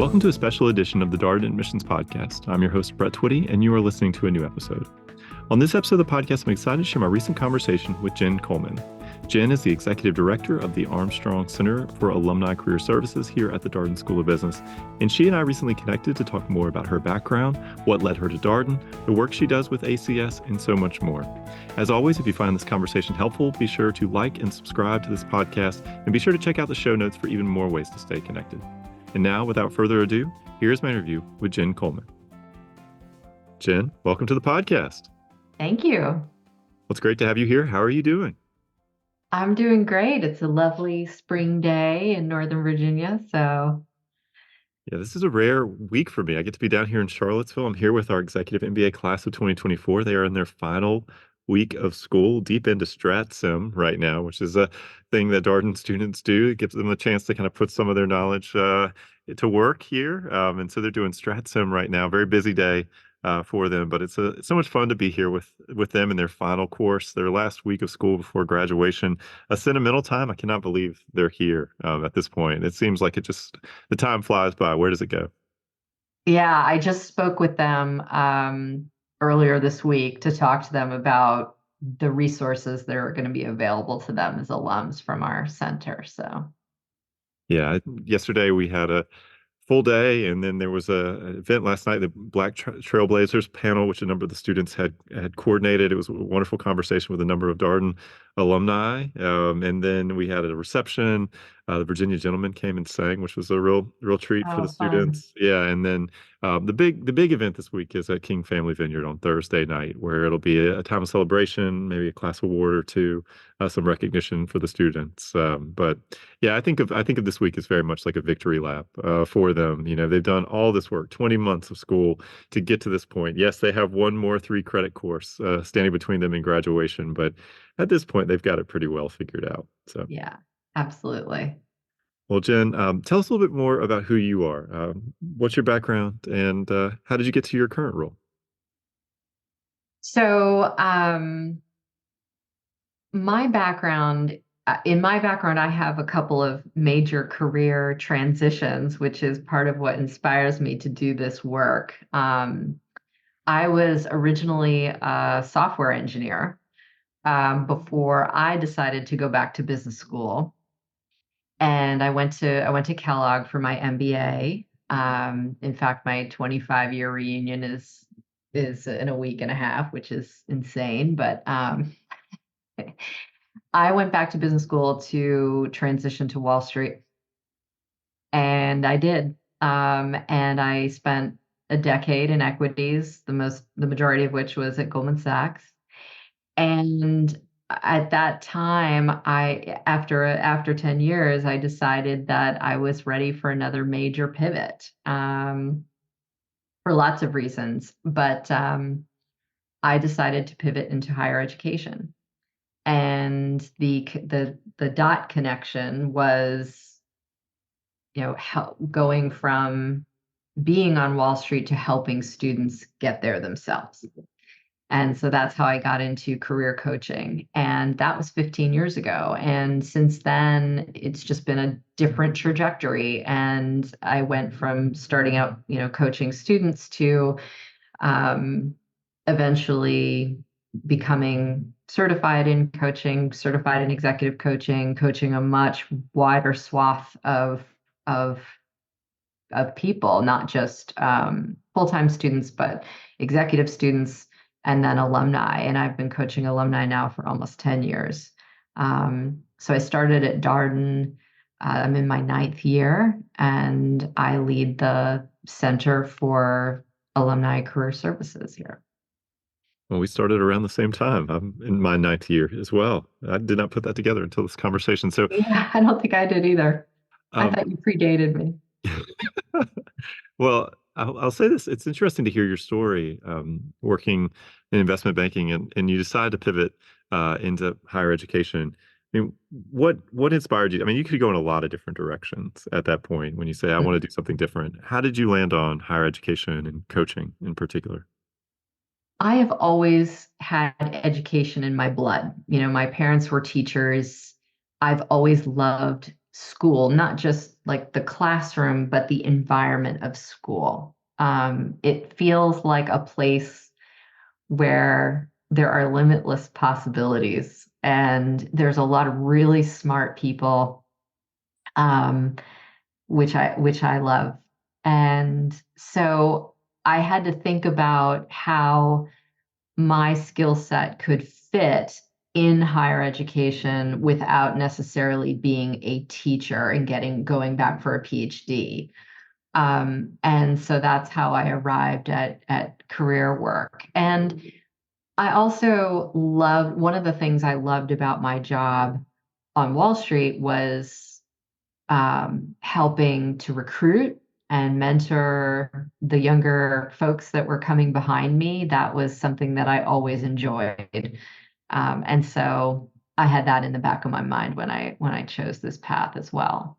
Welcome to a special edition of the Darden Admissions Podcast. I'm your host, Brett Twitty, and you are listening to a new episode. On this episode of the podcast, I'm excited to share my recent conversation with Jen Coleman. Jen is the Executive Director of the Armstrong Center for Alumni Career Services here at the Darden School of Business, and she and I recently connected to talk more about her background, what led her to Darden, the work she does with ACS, and so much more. As always, if you find this conversation helpful, be sure to like and subscribe to this podcast, and be sure to check out the show notes for even more ways to stay connected. And now, without further ado, here's my interview with Jen Coleman. Jen, welcome to the podcast. Thank you. Well, it's great to have you here. How are you doing? I'm doing great. It's a lovely spring day in Northern Virginia, so. Yeah, this is a rare week for me. I get to be down here in Charlottesville. I'm here with our executive MBA class of 2024. They are in their final week of school, deep into Strat Sim right now, which is a thing that Darden students do. It gives them a chance to kind of put some of their knowledge to work here. And so they're doing Strat Sim right now. Very busy day for them, but it's so much fun to be here with them in their final course, their last week of school before graduation. A sentimental time. I cannot believe they're here at this point. It seems like the time flies by. Where does it go? Yeah, I just spoke with them earlier this week to talk to them about the resources that are going to be available to them as alums from our center. So, Yeah, yesterday we had a full day, and then there was an event last night, the Black Trailblazers panel, which a number of the students had coordinated. It was a wonderful conversation with a number of Darden alumni, and then we had a reception. The Virginia Gentlemen came and sang, which was a real treat for the fun. students. Yeah, and then the big event this week is at King Family Vineyard on Thursday night, where it'll be a time of celebration, maybe a class award or two, some recognition for the students. But yeah, I think of this week as very much like a victory lap for them. You know, they've done all this work, 20 months of school to get to this point. Yes, they have one more 3-credit course standing between them and graduation, but at this point, they've got it pretty well figured out. So, Yeah, absolutely. well, Jen, tell us a little bit more about who you are. What's your background, and how did you get to your current role? So, my background, in my background, I have a couple of major career transitions, which is part of what inspires me to do this work. I was originally a software engineer before I decided to go back to business school, and I went to Kellogg for my MBA. In fact, my 25-year reunion is in a week and a half, which is insane. But I went back to business school to transition to Wall Street, and I did. And I spent a decade in equities, the majority of which was at Goldman Sachs. And at that time, after 10 years, I decided that I was ready for another major pivot, for lots of reasons. But I decided to pivot into higher education. And the dot connection was, going from being on Wall Street to helping students get there themselves. And so that's how I got into career coaching. And that was 15 years ago. And since then, it's just been a different trajectory. And I went from starting out, coaching students to eventually becoming certified in coaching, certified in executive coaching, coaching a much wider swath of people, not just full-time students, but executive students, and then alumni. And I've been coaching alumni now for almost 10 years. So I started at Darden. I'm in my 9th year, and I lead the Center for Alumni Career Services here. Well, we started around the same time. I'm in my 9th year as well. I did not put that together until this conversation. So, Yeah, I don't think I did either. I um, thought you predated me. well, I'll say this. It's interesting to hear your story working in investment banking, and you decided to pivot into higher education. I mean, what inspired you? I mean, you could go in a lot of different directions at that point when you say, I want to do something different. How did you land on higher education and coaching in particular? I have always had education in my blood. My parents were teachers. I've always loved school, not just like the classroom, but the environment of school. It feels like a place where there are limitless possibilities, and there's a lot of really smart people, um, which I love. And so I had to think about how my skill set could fit in higher education without necessarily being a teacher and going back for a PhD. And so that's how I arrived at career work. And I also loved one of the things I loved about my job on Wall Street was helping to recruit and mentor the younger folks that were coming behind me. That was something that I always enjoyed. And so I had that in the back of my mind when I chose this path as well.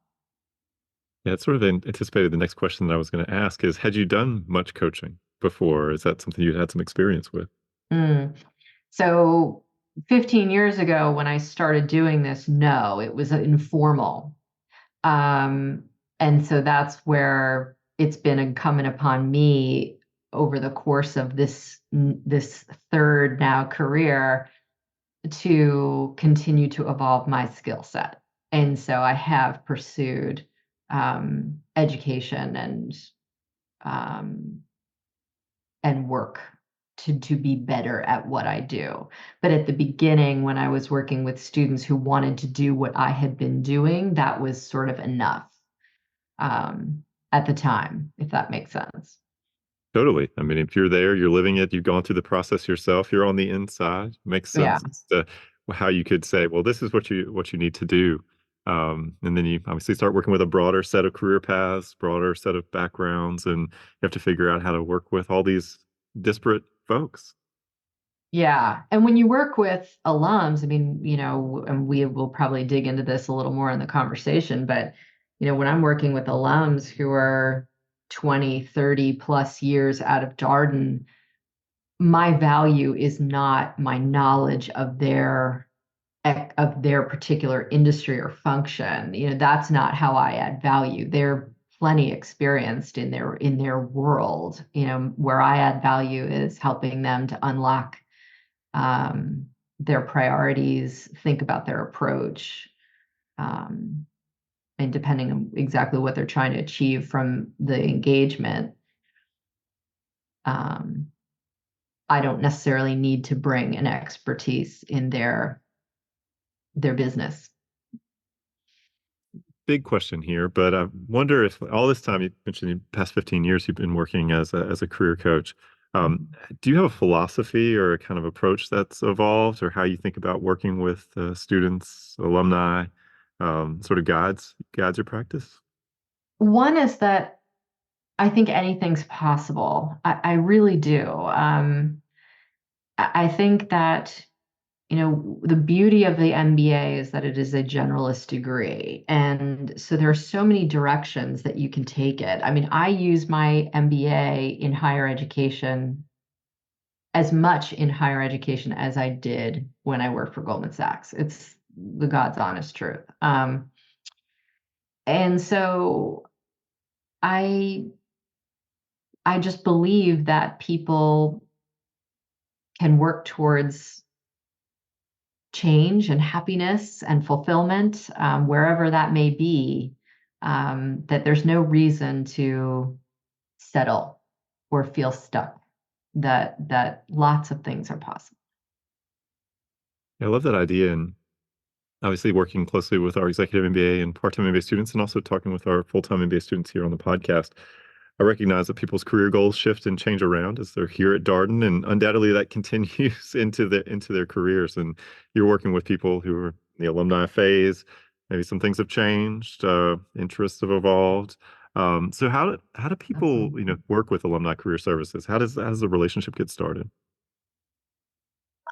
Yeah, it sort of anticipated the next question that I was going to ask is, had you done much coaching before? Is that something you'd had some experience with? Mm. So 15 years ago, when I started doing this, no, it was informal. Um, and so that's where it's been incumbent upon me over the course of this third now career to continue to evolve my skill set. And so I have pursued education um, and work to be better at what I do. But at the beginning, when I was working with students who wanted to do what I had been doing, that was sort of enough at the time, if that makes sense. Totally. I mean, if you're there, you're living it, you've gone through the process yourself, you're on the inside, makes Yeah. sense as to how you could say, well, this is what you need to do. And then you obviously start working with a broader set of career paths, broader set of backgrounds, and you have to figure out how to work with all these disparate folks. Yeah. And when you work with alums, I mean, and we will probably dig into this a little more in the conversation, but, when I'm working with alums who are 20, 30 plus years out of Darden, my value is not my knowledge of their particular industry or function. That's not how I add value. They're plenty experienced in their world. Where I add value is helping them to unlock their priorities, think about their approach, um, and depending on exactly what they're trying to achieve from the engagement, um, I don't necessarily need to bring an expertise in their business. Big question here, but I wonder if all this time you mentioned the past 15 years you've been working as a career coach. Um, do you have a philosophy or a kind of approach that's evolved, or how you think about working with students, alumni, sort of guides your practice? One is that I think anything's possible. I really do. I think that the beauty of the MBA is that it is a generalist degree. And so there are so many directions that you can take it. I mean, I use my MBA in higher education as much in higher education as I did when I worked for Goldman Sachs. It's the God's honest truth. And so I I just believe that people can work towards change and happiness and fulfillment, wherever that may be, that there's no reason to settle or feel stuck, that lots of things are possible. Yeah, I love that idea, and obviously working closely with our executive MBA and part-time MBA students, and also talking with our full-time MBA students here on the podcast. I recognize that people's career goals shift and change around as they're here at Darden, and undoubtedly that continues into their careers. And you're working with people who are in the alumni phase. Maybe some things have changed, interests have evolved. So how do people Absolutely. work with alumni career services? How does the relationship get started?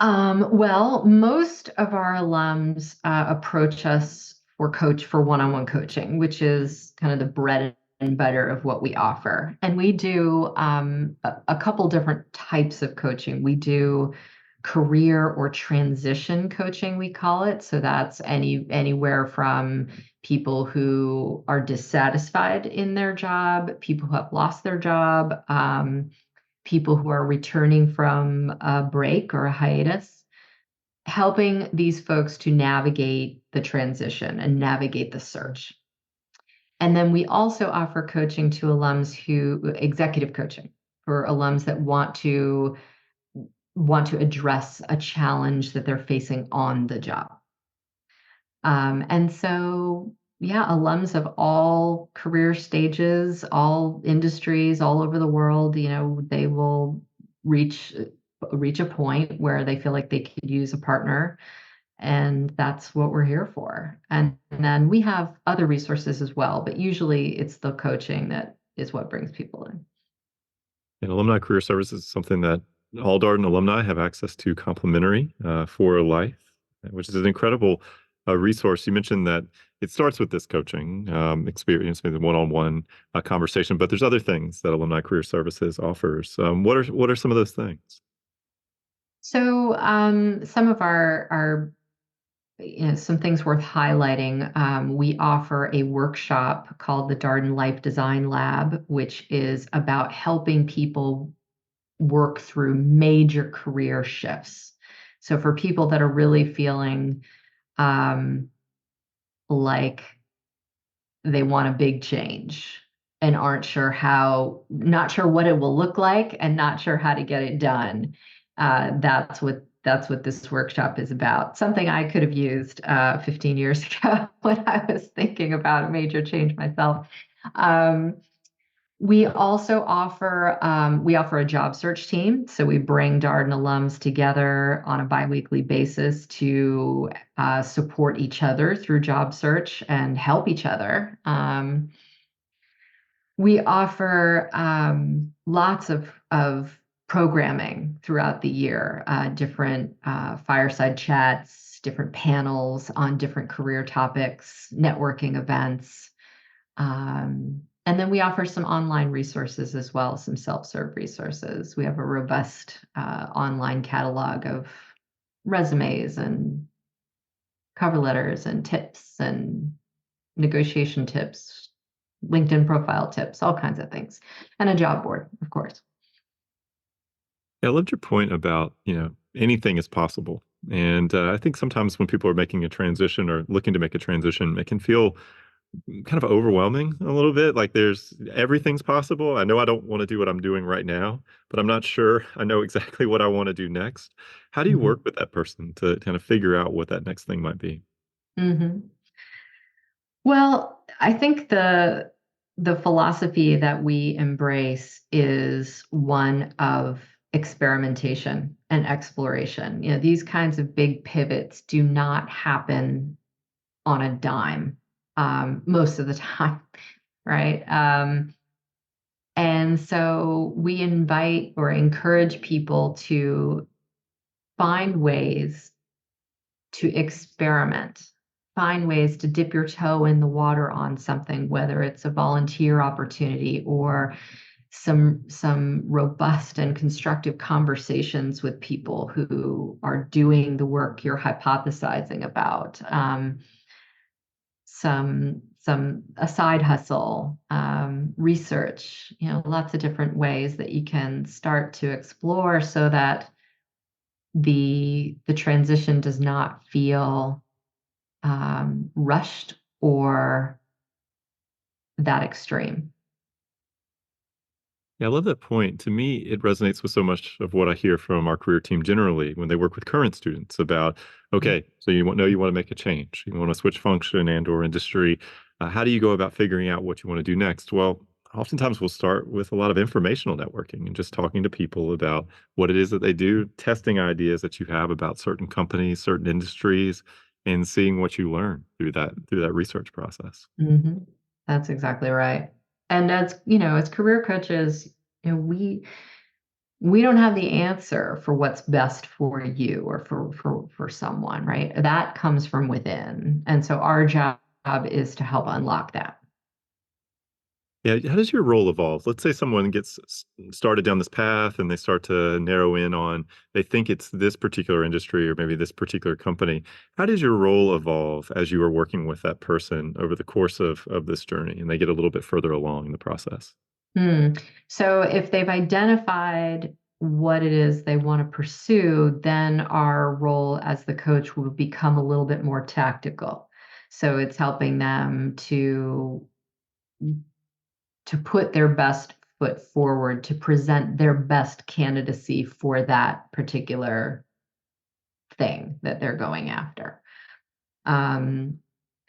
Well, most of our alums approach us for one-on-one coaching, which is kind of the bread and butter of what we offer. And we do a couple different types of coaching. We do career or transition coaching, we call it. So that's anywhere from people who are dissatisfied in their job, people who have lost their job, people who are returning from a break or a hiatus, helping these folks to navigate the transition and navigate the search. And then we also offer coaching to alums executive coaching for alums that want to address a challenge that they're facing on the job. And so, yeah, alums of all career stages, all industries, all over the world, they will reach a point where they feel like they could use a partner, and that's what we're here for. And then we have other resources as well, but usually it's the coaching that is what brings people in. And Alumni Career Services is something that all Darden alumni have access to complimentary for life, which is an incredible resource. You mentioned that it starts with this coaching experience, maybe one-on-one conversation, but there's other things that Alumni Career Services offers. What are some of those things? So some of our some things worth highlighting. We offer a workshop called the Darden Life Design Lab, which is about helping people work through major career shifts. So for people that are really feeling like they want a big change and aren't sure not sure what it will look like and not sure how to get it done. That's what this workshop is about. Something I could have used 15 years ago when I was thinking about a major change myself. We also offer a job search team. So we bring Darden alums together on a biweekly basis to support each other through job search and help each other. We offer lots of programming throughout the year, different fireside chats, different panels on different career topics, networking events. And then we offer some online resources as well, some self-serve resources. We have a robust online catalog of resumes and cover letters and tips and negotiation tips, LinkedIn profile tips, all kinds of things, and a job board, of course. Yeah, I loved your point about, anything is possible. And I think sometimes when people are making a transition or looking to make a transition, it can feel kind of overwhelming a little bit. Like everything's possible. I know I don't want to do what I'm doing right now, but I'm not sure I know exactly what I want to do next. How do you Mhm. work with that person to kind of figure out what that next thing might be? Mhm. Well, I think the philosophy that we embrace is one of experimentation and exploration. These kinds of big pivots do not happen on a dime most of the time, right? And so we invite or encourage people to find ways to experiment, find ways to dip your toe in the water on something, whether it's a volunteer opportunity or some robust and constructive conversations with people who are doing the work you're hypothesizing about. A side hustle, research, lots of different ways that you can start to explore so that the transition does not feel rushed or that extreme. Yeah, I love that point. To me, it resonates with so much of what I hear from our career team generally when they work with current students about, okay, so you want to make a change, you want to switch function and or industry. How do you go about figuring out what you want to do next? Well, oftentimes we'll start with a lot of informational networking and just talking to people about what it is that they do, testing ideas that you have about certain companies, certain industries, and seeing what you learn through that research process. hmm That's exactly right. And as career coaches, we don't have the answer for what's best for you or for someone, right? That comes from within. And so our job is to help unlock that. Yeah, how does your role evolve? Let's say someone gets started down this path and they start to narrow in on, they think it's this particular industry or maybe this particular company. How does your role evolve as you are working with that person over the course of this journey and they get a little bit further along in the process? Hmm. So if they've identified what it is they want to pursue, then our role as the coach will become a little bit more tactical. So it's helping them to put their best foot forward, to present their best candidacy for that particular thing that they're going after. Um,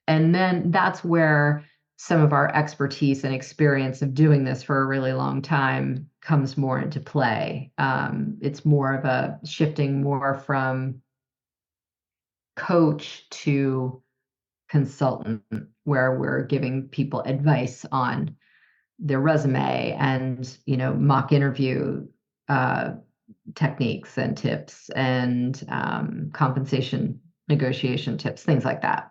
and then that's where some of our expertise and experience of doing this for a really long time comes more into play. It's more of a shifting more from coach to consultant, where we're giving people advice on their resume and mock interview uh, techniques and tips and compensation negotiation tips, things like that.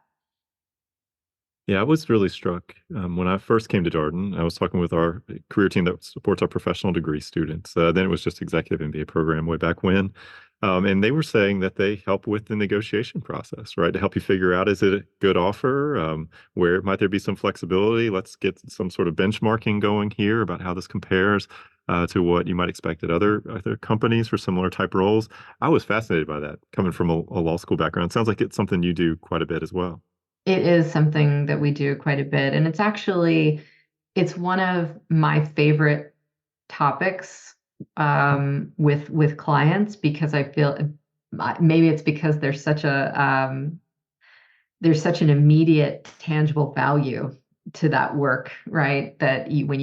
Yeah, I was really struck when I first came to Darden. I was talking with our career team that supports our professional degree students. Then it was just executive MBA program way back when. And they were saying that they help with the negotiation process, right? To help you figure out, is it a good offer? Where might there be some flexibility? Let's get some sort of benchmarking going here about how this compares to what you might expect at other companies for similar type roles. I was fascinated by that coming from a law school background. Sounds like it's something you do quite a bit as well. It is something that we do quite a bit, and it's one of my favorite topics with clients because I feel maybe it's because there's such an immediate, tangible value to that work, right? That when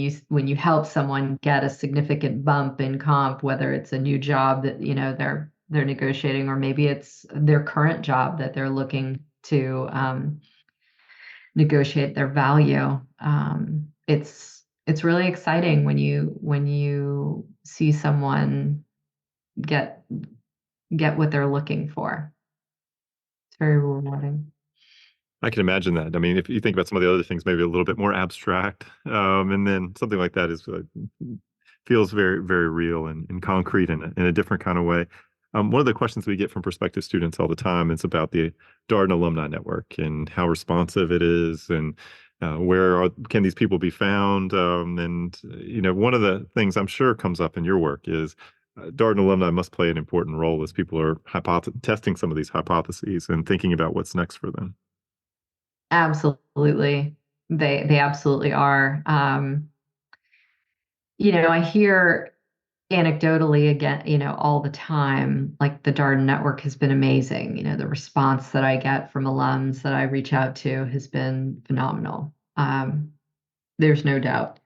you help someone get a significant bump in comp, whether it's a new job that they're negotiating, or maybe it's their current job that they're looking to negotiate their value. It's really exciting when you see someone get get what they're looking for. It's very rewarding. I can imagine that. I mean, if you think about some of the other things, maybe a little bit more abstract, and then something like that is feels very, very real and concrete in a different kind of way. One of the questions we get from prospective students all the time is about the Darden Alumni Network and how responsive it is, and can these people be found? And one of the things I'm sure comes up in your work is Darden alumni must play an important role as people are testing some of these hypotheses and thinking about what's next for them. Absolutely. They absolutely are. I hear anecdotally again, all the time, like the Darden Network has been amazing. The response that I get from alums that I reach out to has been phenomenal. There's no doubt.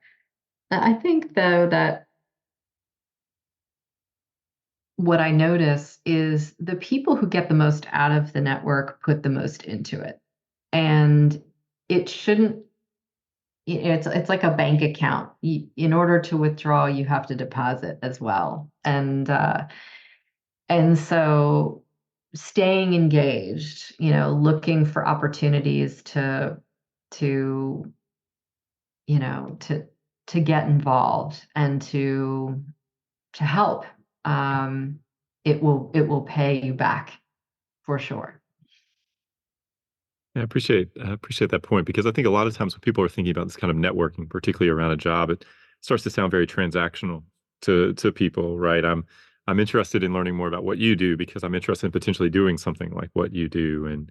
I think, though, that what I notice is the people who get the most out of the network put the most into it. And it shouldn't, it's like a bank account. In order to withdraw, you have to deposit as well. And so staying engaged, looking for opportunities to, to get involved and to help, it will pay you back for sure. Yeah, I appreciate that point because I think a lot of times when people are thinking about this kind of networking, particularly around a job, it starts to sound very transactional to people, right? I'm interested in learning more about what you do because I'm interested in potentially doing something like what you do. And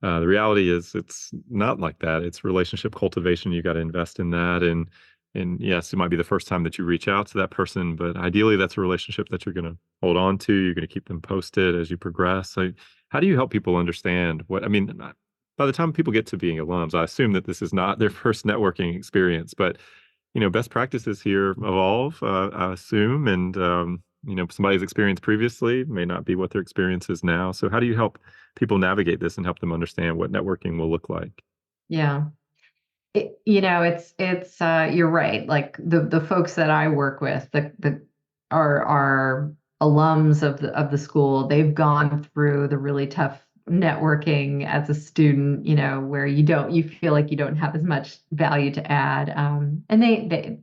the reality is it's not like that. It's relationship cultivation. You got to invest in that. And yes, it might be the first time that you reach out to that person, but ideally that's a relationship that you're going to hold on to. You're going to keep them posted as you progress. So how do you help people understand what, I mean, by the time people get to being alums, I assume that this is not their first networking experience, but best practices here evolve, I assume, and somebody's experience previously may not be what their experience is now. So how do you help people navigate this and help them understand what networking will look like? Yeah. It's you're right. Like the folks that I work with, the are alums of the school. They've gone through the really tough networking as a student, where you feel like you don't have as much value to add. And they,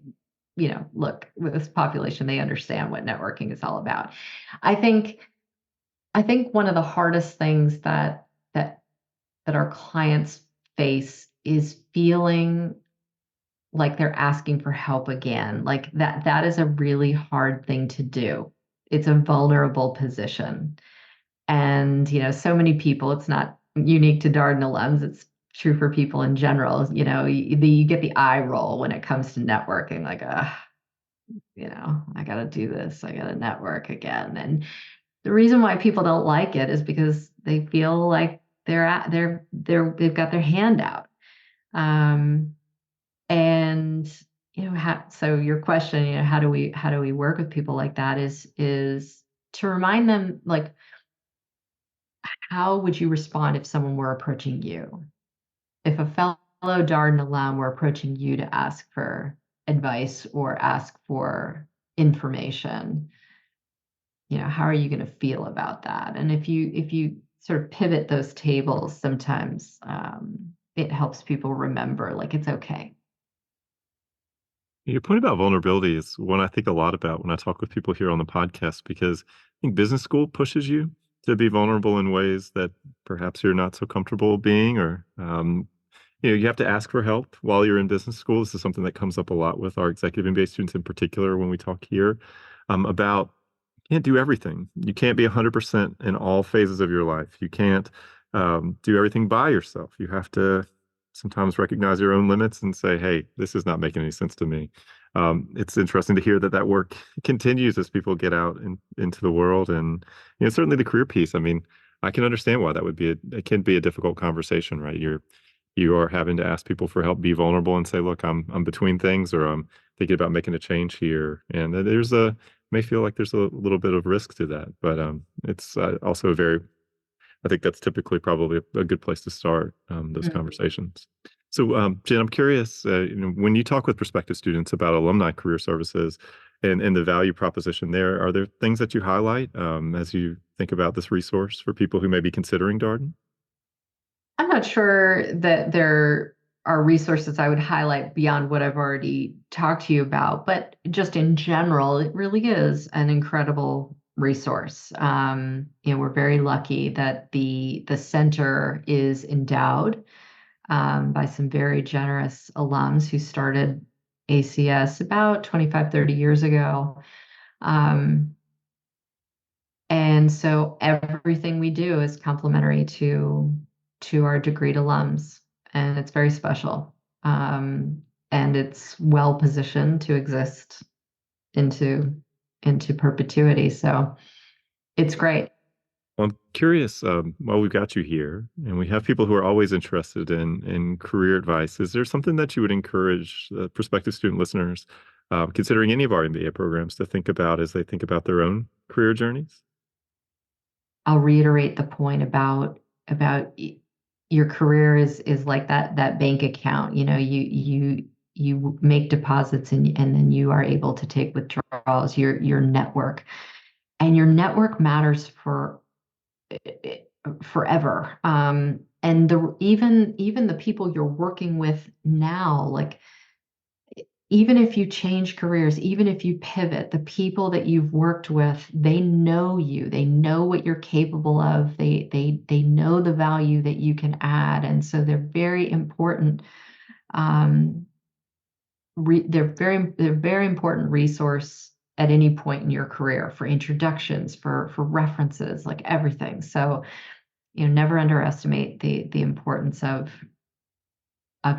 look, with this population, they understand what networking is all about. I think, I think one of the hardest things that our clients face is feeling like they're asking for help again. Like that is a really hard thing to do. It's a vulnerable position. And, so many people, it's not unique to Darden alums, it's true for people in general. You get the eye roll when it comes to networking, like, I got to do this, I got to network again. And the reason why people don't like it is because they feel like they've got their hand out. Um, and so your question, how do we work with people like that is to remind them, like, how would you respond if someone were approaching you? If a fellow Darden alum were approaching you to ask for advice or ask for information, how are you going to feel about that? And if you sort of pivot those tables, sometimes it helps people remember, like, it's okay. Your point about vulnerability is one I think a lot about when I talk with people here on the podcast, because I think business school pushes you to be vulnerable in ways that perhaps you're not so comfortable being, or you have to ask for help while you're in business school. This is something that comes up a lot with our executive MBA students in particular when we talk here about you can't do everything. You can't be 100% in all phases of your life. You can't do everything by yourself. You have to sometimes recognize your own limits and say, hey, this is not making any sense to me. It's interesting to hear that that work continues as people get out into the world. And certainly the career piece. I mean, I can understand why that would be it can be a difficult conversation, right? You are having to ask people for help, be vulnerable, and say, look, I'm between things, or I'm thinking about making a change here. And may feel like there's a little bit of risk to that, but it's also I think that's typically probably a good place to start those conversations. So, Jen, I'm curious, when you talk with prospective students about alumni career services and the value proposition there, are there things that you highlight as you think about this resource for people who may be considering Darden? I'm not sure that there are resources I would highlight beyond what I've already talked to you about, but just in general, it really is an incredible resource. We're very lucky that the center is endowed by some very generous alums who started ACS about 25, 30 years ago. Um, and so everything we do is complementary to our degreed alums, and it's very special. And it's well positioned to exist into into perpetuity. So it's great. Well, I'm curious, while we've got you here, and we have people who are always interested in career advice, is there something that you would encourage prospective student listeners, considering any of our MBA programs, to think about as they think about their own career journeys? I'll reiterate the point about your career is like that bank account. You make deposits and then you are able to take withdrawals. Your network, and your network matters for forever. And even the people you're working with now, like, even if you change careers, even if you pivot, the people that you've worked with, they know you. They know what you're capable of. They know the value that you can add, and so they're very important. Um, they're very important resource at any point in your career for introductions, for references, like everything. So never underestimate the importance of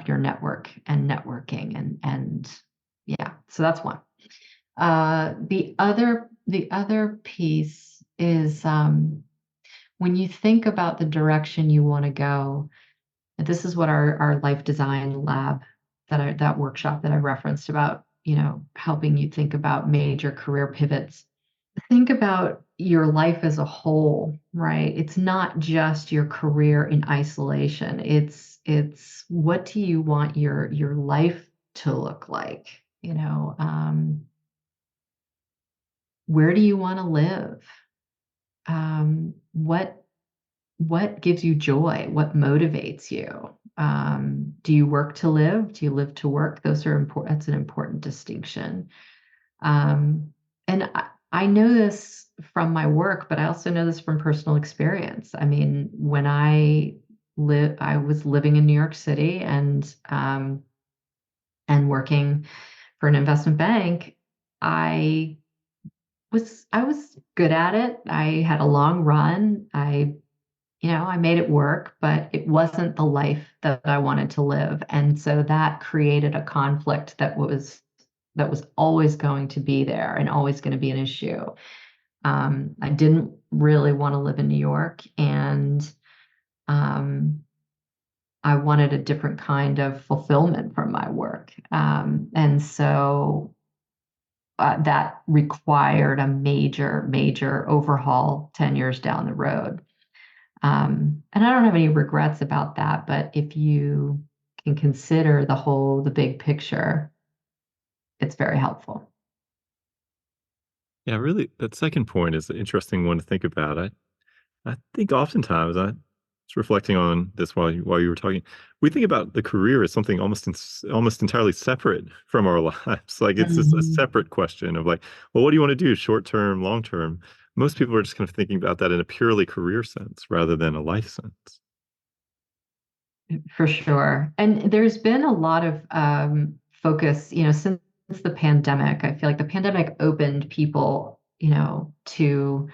your network and networking, and yeah, so that's one. The other piece is, when you think about the direction you want to go, and this is what our life design lab, that workshop that I referenced about, helping you think about major career pivots. Think about your life as a whole, right? It's not just your career in isolation. It's what do you want your life to look like? Where do you want to live? What what gives you joy? What motivates you? Do you work to live? Do you live to work? Those are important. That's an important distinction. And I know this from my work, but I also know this from personal experience. I mean, when I was living in New York City and working for an investment bank. I I was good at it. I had a long run. I made it work, but it wasn't the life that I wanted to live. And so that created a conflict that was always going to be there and always going to be an issue. I didn't really want to live in New York, and um, I wanted a different kind of fulfillment from my work. And so that required a major, major overhaul 10 years down the road. And I don't have any regrets about that, but if you can consider the big picture, it's very helpful. Yeah, really, that second point is an interesting one to think about. I think oftentimes I was reflecting on this while you were talking. We think about the career as something almost entirely separate from our lives. Like it's just a Mhm. separate question of like, well, what do you want to do, short term, long term? Most people are just kind of thinking about that in a purely career sense rather than a life sense. For sure. And there's been a lot of focus, since the pandemic. I feel like the pandemic opened people, to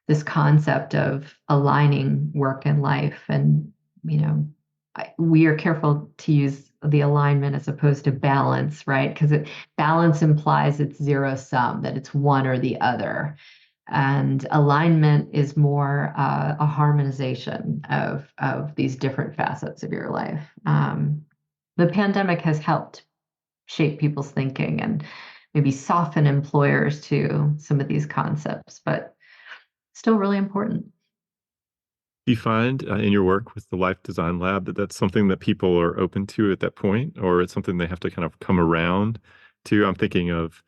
this concept of aligning work and life. And, we are careful to use the alignment as opposed to balance, right? Because balance implies it's zero sum, that it's one or the other. And alignment is more a harmonization of these different facets of your life. The pandemic has helped shape people's thinking and maybe soften employers to some of these concepts, but still really important. Do you find in your work with the Life Design Lab that that's something that people are open to at that point, or it's something they have to kind of come around to? I'm thinking of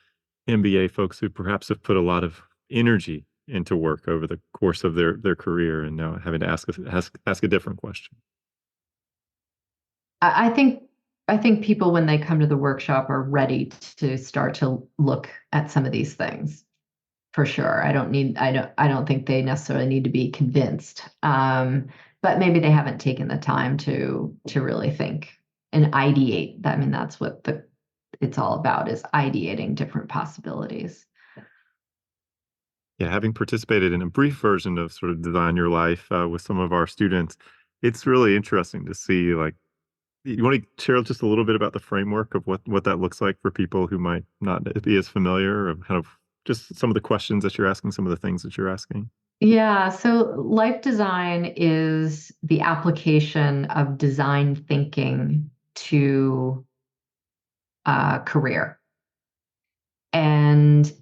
MBA folks who perhaps have put a lot of energy into work over the course of their career and now having to ask a different question. I think people when they come to the workshop are ready to start to look at some of these things for sure. I don't think they necessarily need to be convinced. But maybe they haven't taken the time to really think and ideate. I mean, that's what it's all about, is ideating different possibilities. Yeah, having participated in a brief version of sort of Design Your Life with some of our students, it's really interesting to see like you want to share just a little bit about the framework of what that looks like for people who might not be as familiar, of kind of just some of the questions that you're asking, some of the things that you're asking. Yeah, so life design is the application of design thinking to career. And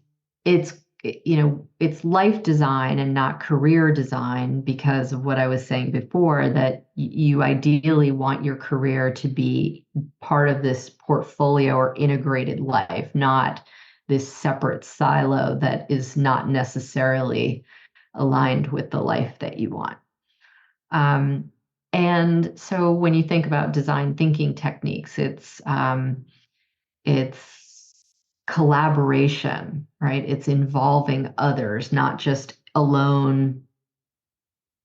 it's it's life design and not career design, because of what I was saying before, that you ideally want your career to be part of this portfolio or integrated life, not this separate silo that is not necessarily aligned with the life that you want. Um, and so when you think about design thinking techniques, it's collaboration, right? It's involving others, not just alone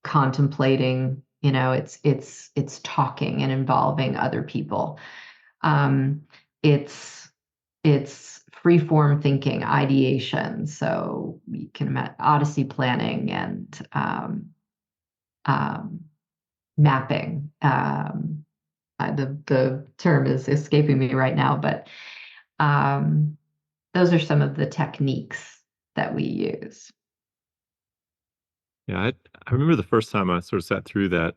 contemplating. It's talking and involving other people. Um, it's it's free form thinking, ideation. So you can imagine Odyssey planning and um, mapping. The term is escaping me right now, but um, those are some of the techniques that we use. Yeah, I remember the first time I sort of sat through that.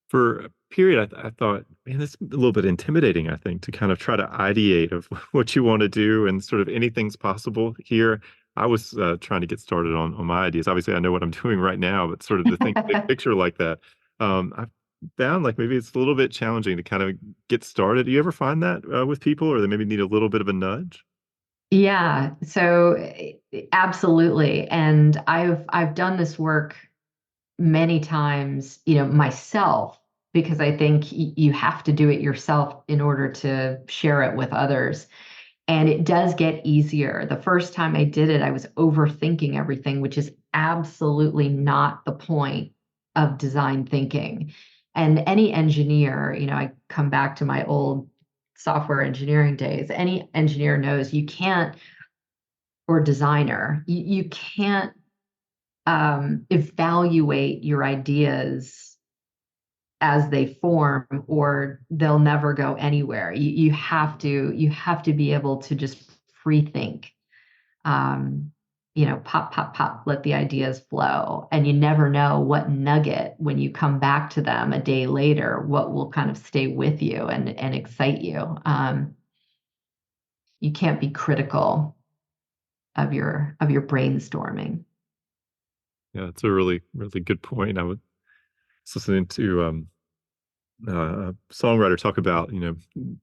For a period, I thought, man, that's a little bit intimidating, I think, to kind of try to ideate of what you want to do and sort of anything's possible here. I was trying to get started on my ideas. Obviously, I know what I'm doing right now, but sort of to think big picture like that, I found like maybe it's a little bit challenging to kind of get started. Do you ever find that with people, or they maybe need a little bit of a nudge? Yeah, so absolutely. And I've done this work many times, myself, because I think you have to do it yourself in order to share it with others. And it does get easier. The first time I did it, I was overthinking everything, which is absolutely not the point of design thinking. And any engineer, I come back to my old software engineering days, any engineer knows you can't, or designer, you can't evaluate your ideas as they form, or they'll never go anywhere. You have to be able to just free think. um, pop, pop, pop, let the ideas flow. And you never know what nugget, when you come back to them a day later, what will kind of stay with you and excite you. You can't be critical of your brainstorming. Yeah, it's a really, really good point. I was listening to a songwriter talk about,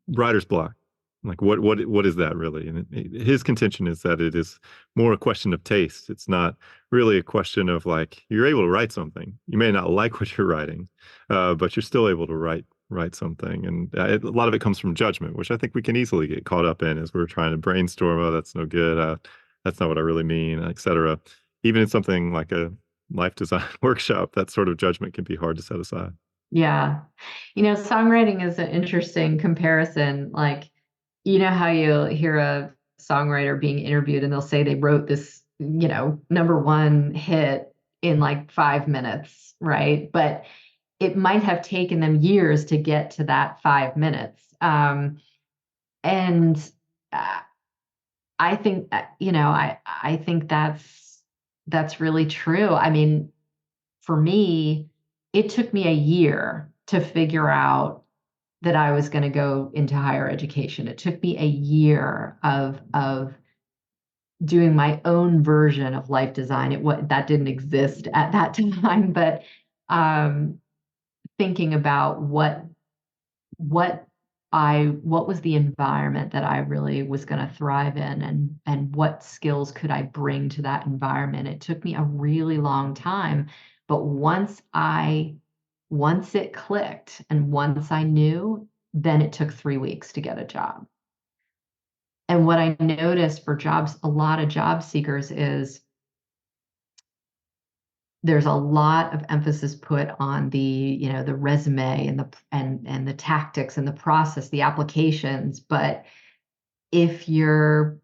writer's block. Like what is that really? And his contention is that it is more a question of taste. It's not really a question of like you're able to write something. You may not like what you're writing, but you're still able to write something. And a lot of it comes from judgment, which I think we can easily get caught up in as we're trying to brainstorm. Oh, that's no good. That's not what I really mean, etc. Even in something like a life design workshop, that sort of judgment can be hard to set aside. Yeah. Songwriting is an interesting comparison. Like, how you'll hear a songwriter being interviewed and they'll say they wrote this, number one hit in like 5 minutes, right? But it might have taken them years to get to that 5 minutes. And uh, I think, I think that's really true. I mean, for me, it took me a year to figure out that I was going to go into higher education. It took me a year of doing my own version of life design. That didn't exist at that time, but um, thinking about what what was the environment that I really was going to thrive in, and what skills could I bring to that environment. It took me a really long time, but once it clicked and once I knew, then it took 3 weeks to get a job. And what I noticed for jobs, a lot of job seekers, is there's a lot of emphasis put on the resume and the tactics and the process, the applications. But if you're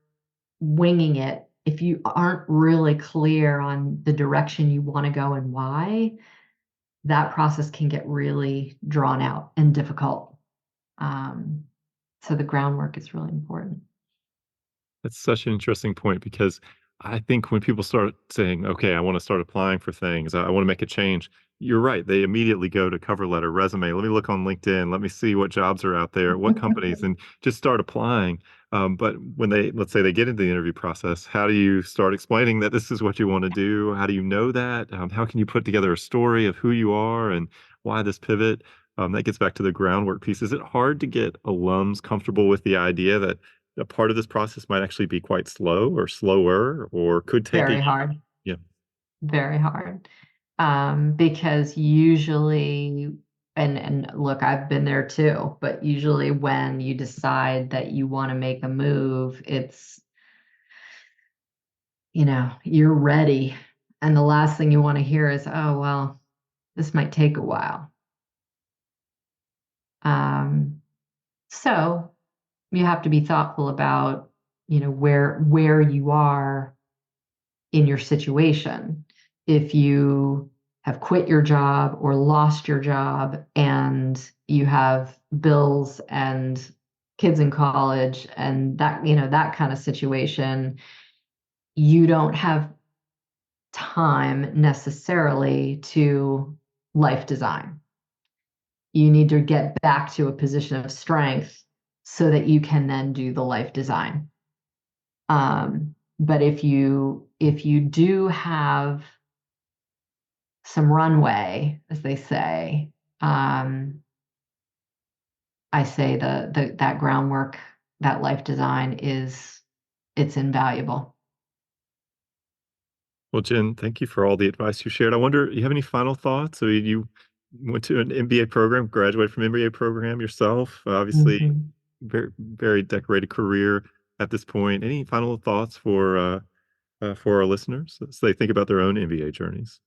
winging it, if you aren't really clear on the direction you want to go and why, that process can get really drawn out and difficult. Um, so the groundwork is really important. That's such an interesting point because I think when people start saying, okay, I want to start applying for things, I want to make a change, you're right. They immediately go to cover letter, resume. Let me look on LinkedIn. Let me see what jobs are out there, what companies, and just start applying. But when let's say they get into the interview process, how do you start explaining that this is what you want to do? How do you know that? How can you put together a story of who you are and why this pivot? That gets back to the groundwork piece. Is it hard to get alums comfortable with the idea that a part of this process might actually be quite slow or slower or could take a Very hard, yeah. very hard. Because usually, and look, I've been there too, but usually when you decide that you want to make a move, it's, you're ready. And the last thing you want to hear is, oh, well, this might take a while. Um, so you have to be thoughtful about, where you are in your situation. If you have quit your job or lost your job and you have bills and kids in college and that kind of situation, you don't have time necessarily to life design. You need to get back to a position of strength so that you can then do the life design. But if you do have some runway, as they say, I say that groundwork, that life design it's invaluable. Well, Jen, thank you for all the advice you shared. I wonder, you have any final thoughts? So you went to an MBA program, graduated from MBA program yourself, obviously Mhm. very, very decorated career at this point. Any final thoughts for our listeners as they think about their own MBA journeys?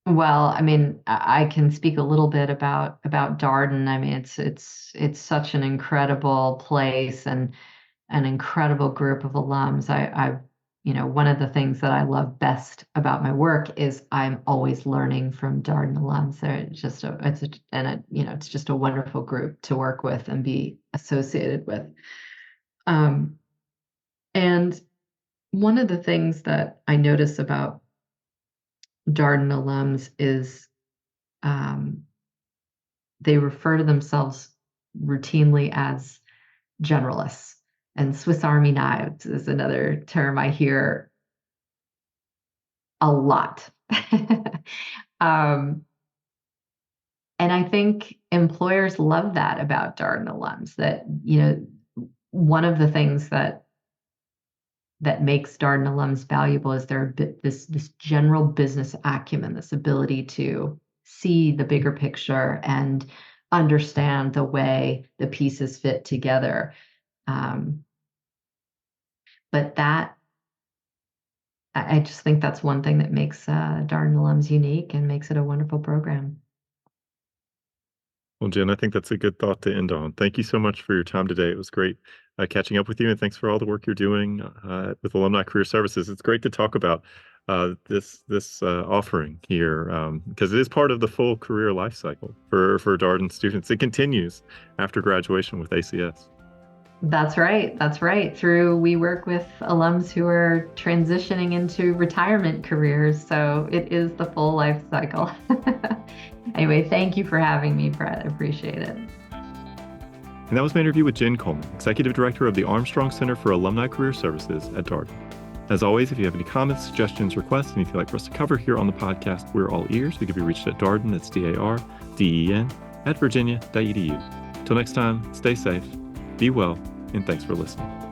Well, I mean, I can speak a little bit about Darden. I mean, it's such an incredible place and an incredible group of alums. One of the things that I love best about my work is I'm always learning from Darden alums. It's just a wonderful group to work with and be associated with. Um, and one of the things that I notice about Darden alums is um, they refer to themselves routinely as generalists. And Swiss Army knives is another term I hear a lot. um, and I think employers love that about Darden alums. One of the things that makes Darden alums valuable is this general business acumen, this ability to see the bigger picture and understand the way the pieces fit together. Um, but that I just think that's one thing that makes Darden alums unique and makes it a wonderful program. Well, Jen, I think that's a good thought to end on. Thank you so much for your time today. It was great catching up with you, and thanks for all the work you're doing with Alumni Career Services. It's great to talk about this offering here because it is part of the full career life cycle for Darden students. It continues after graduation with ACS. That's right. That's right. We work with alums who are transitioning into retirement careers. So it is the full life cycle. Anyway, thank you for having me, Brett. I appreciate it. And that was my interview with Jen Coleman, Executive Director of the Armstrong Center for Alumni Career Services at Darden. As always, if you have any comments, suggestions, requests, anything you'd like for us to cover here on the podcast, we're all ears. We can be reached at Darden, that's DARDEN, @virginia.edu. Till next time, stay safe, be well, and thanks for listening.